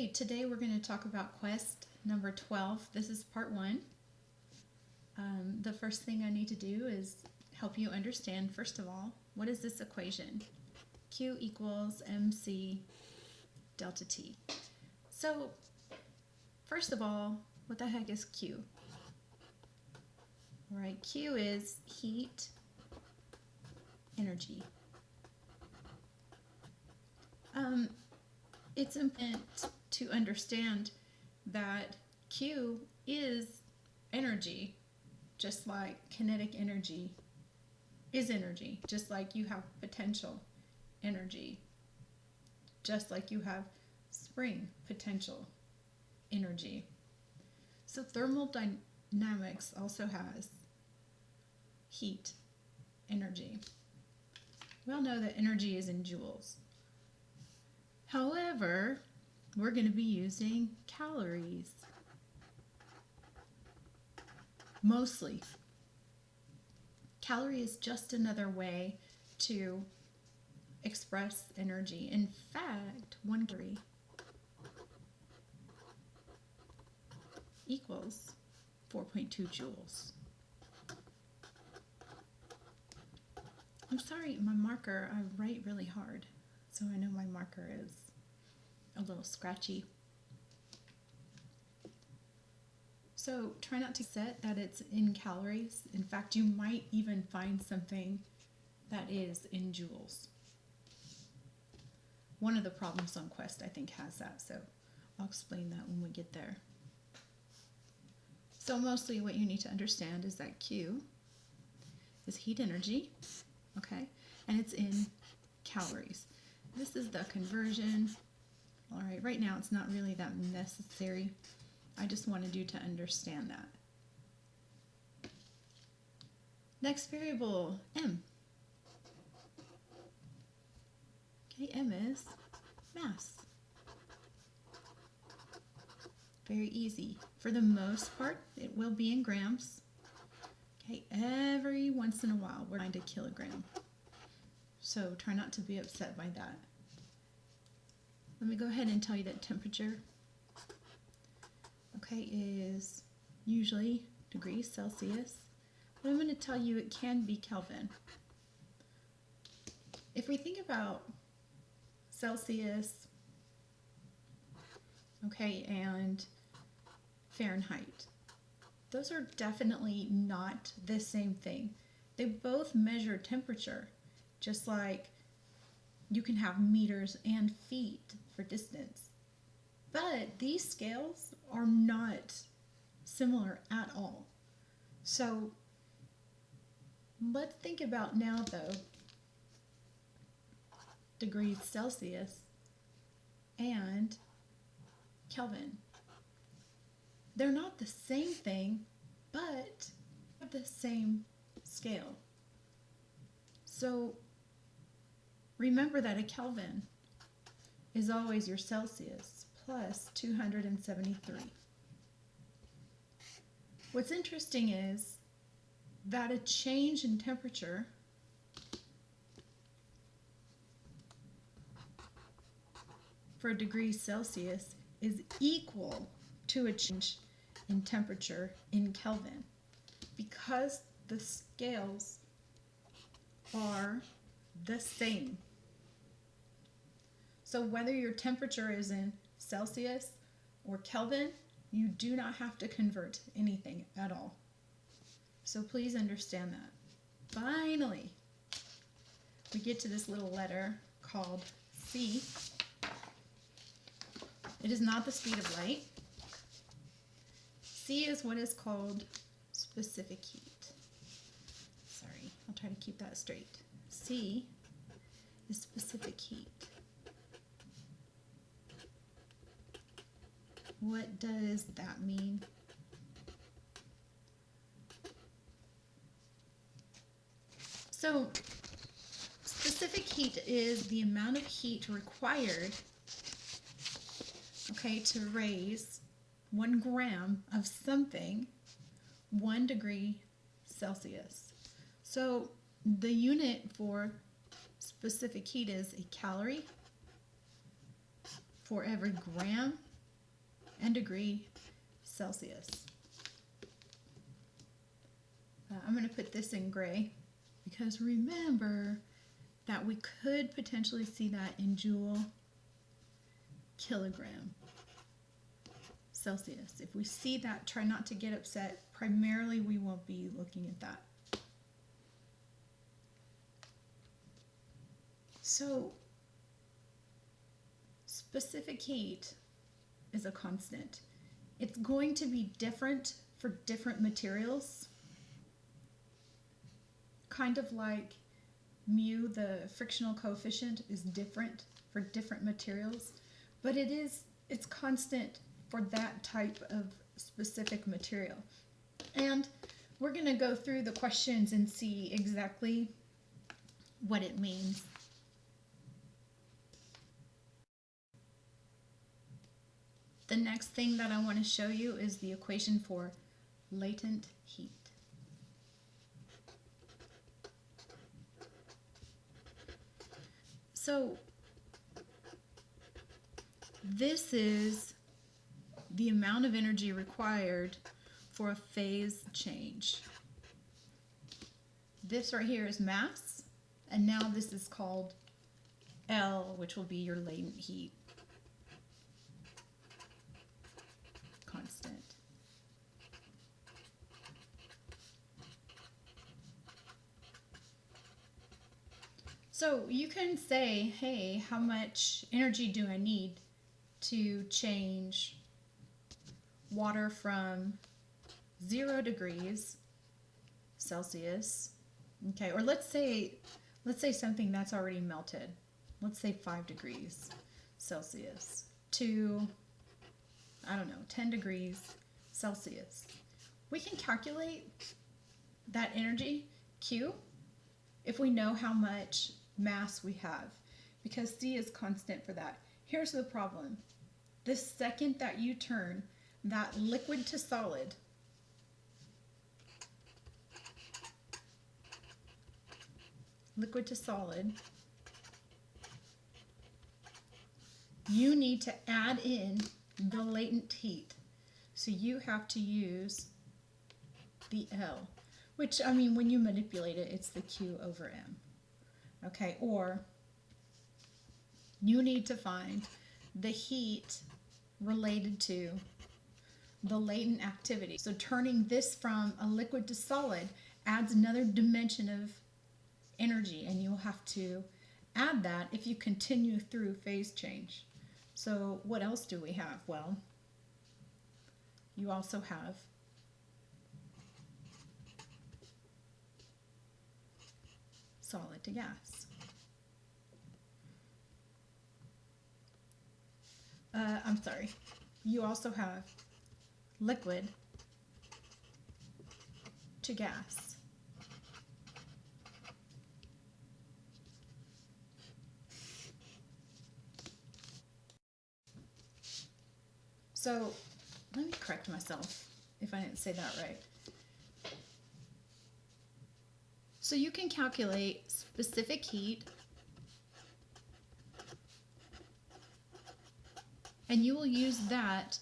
Okay, today we're going to talk about quest number 12. This is part 1. The first thing I need to do is help you understand, first of all, what is this equation? Q equals mc delta T. So, first of all, what the heck is Q? All right, Q is heat energy. It's important to understand that Q is energy, just like kinetic energy is energy, just like you have potential energy, just like you have spring potential energy. So thermodynamics also has heat energy. We all know that energy is in joules. However, we're going to be using calories mostly. Calorie is just another way to express energy. In fact, 1 calorie equals 4.2 joules. I'm sorry, my marker, I write really hard, so I know my marker is a little scratchy. So try not to set that it's in calories. In fact, you might even find something that is in joules. One of the problems on Quest, I think, has that, so I'll explain that when we get there. So mostly what you need to understand is that Q is heat energy, okay, and it's in calories. This is the conversion. All right, right now it's not really that necessary. I just wanted you to understand that. Next variable, M. Okay, M is mass. Very easy. For the most part, it will be in grams. Okay, every once in a while we're find a kilogram. So try not to be upset by that. Let me go ahead and tell you that temperature, okay, is usually degrees Celsius. But I'm going to tell you it can be Kelvin. If we think about Celsius, okay, and Fahrenheit, those are definitely not the same thing. They both measure temperature, just like you can have meters and feet for distance. But these scales are not similar at all. So let's think about now, though, degrees Celsius and Kelvin. They're not the same thing, but have the same scale. So remember that a Kelvin is always your Celsius plus 273. What's interesting is that a change in temperature for a degree Celsius is equal to a change in temperature in Kelvin, because the scales are the same. So whether your temperature is in Celsius or Kelvin, you do not have to convert anything at all. So please understand that. Finally, we get to this little letter called C. It is not the speed of light. C is what is called specific heat. Sorry, I'll try to keep that straight. C is specific heat. What does that mean? So, specific heat is the amount of heat required, okay, to raise 1 gram of something 1 degree Celsius. So the unit for specific heat is a calorie for every gram and degree Celsius. I'm going to put this in gray because remember that we could potentially see that in joule kilogram Celsius. If we see that, try not to get upset. Primarily, we won't be looking at that. So, specific heat is a constant. It's going to be different for different materials. Kind of like mu, the frictional coefficient, is different for different materials, but it's constant for that type of specific material. And we're going to go through the questions and see exactly what it means. The next thing that I want to show you is the equation for latent heat. So this is the amount of energy required for a phase change. This right here is mass, and now this is called L, which will be your latent heat constant. So you can say, hey, how much energy do I need to change water from 0 degrees Celsius, okay, or let's say something that's already melted, let's say 5 degrees Celsius to, I don't know, 10 degrees Celsius. We can calculate that energy, Q, if we know how much mass we have, because C is constant for that. Here's the problem. The second that you turn that liquid to solid, you need to add in the latent heat. So you have to use the L, which, I mean, when you manipulate it, it's the Q over M. Okay, or you need to find the heat related to the latent activity. So turning this from a liquid to solid adds another dimension of energy, and you'll have to add that if you continue through phase change. So what else do we have? Well, you also have solid to gas. I'm sorry. You also have liquid to gas. So let me correct myself if I didn't say that right. So you can calculate specific heat, and you will use that,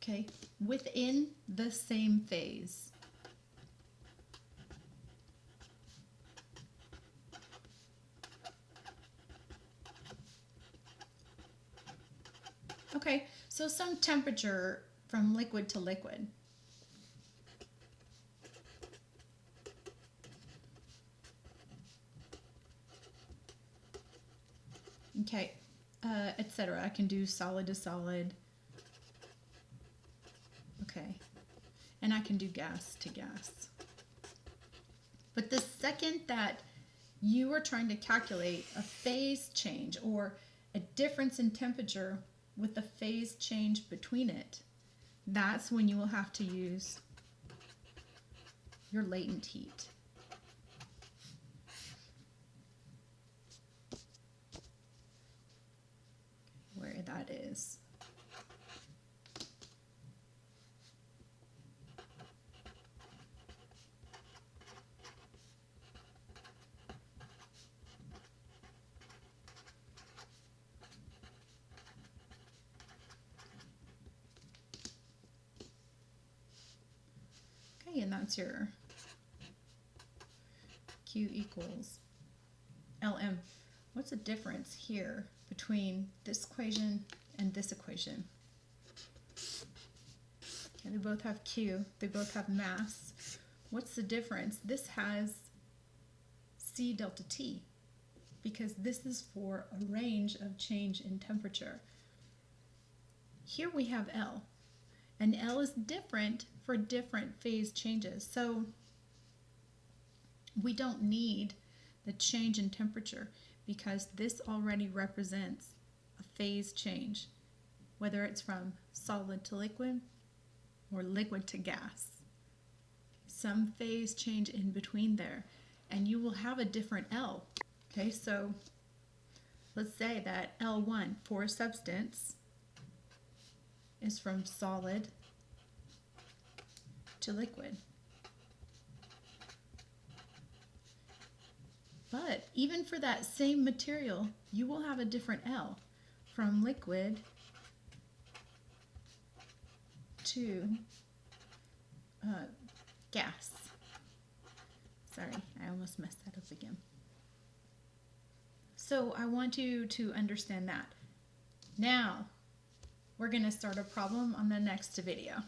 okay, within the same phase. Okay, so some temperature from liquid to liquid. Okay, etc. I can do solid to solid. Okay, and I can do gas to gas. But the second that you are trying to calculate a phase change or a difference in temperature with the phase change between it, that's when you will have to use your latent heat. Where that is. Okay, and that's your Q equals Lm. What's the difference here between this equation and this equation? Okay, they both have Q, they both have mass. What's the difference? This has C delta T because this is for a range of change in temperature. Here we have L, and L is different for different phase changes. So we don't need the change in temperature because this already represents a phase change, whether it's from solid to liquid or liquid to gas. Some phase change in between there, and you will have a different L. Okay, so let's say that L1 for a substance is from solid to liquid. But even for that same material, you will have a different L from liquid to gas. Sorry, I almost messed that up again. So I want you to understand that. Now, we're going to start a problem on the next video.